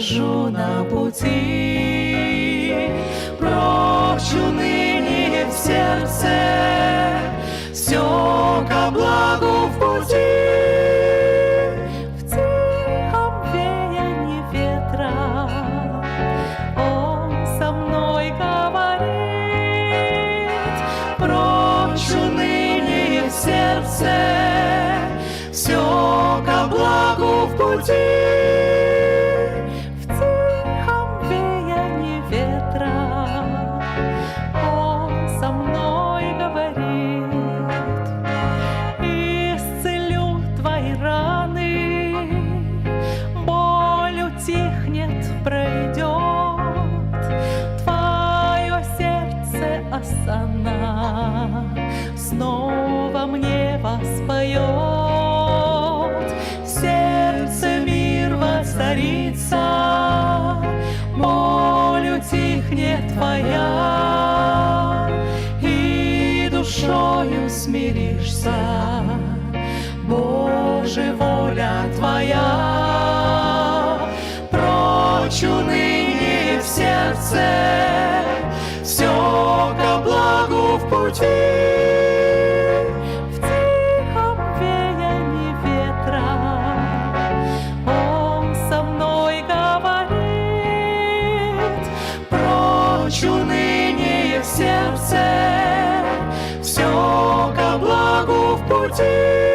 лежу на пути, прочь уныние в сердце, все ко благу в пути. В тихом веянии ветра Он со мной говорит, прочь уныние в сердце, все ко благу в пути. В тихом веянии ветра Он со мной говорит, исцелю твои раны, боль утихнет, пройдет, твое сердце осана снова мне воспоет. В сердце мир воцарится, боль утихнет твоя, и душою смиришься, Боже, воля твоя. Прочь уныние в сердце, все ко благу в пути. В тихом веянии ветра Он со мной говорит, прочь уныние в сердце, все ко благу в пути.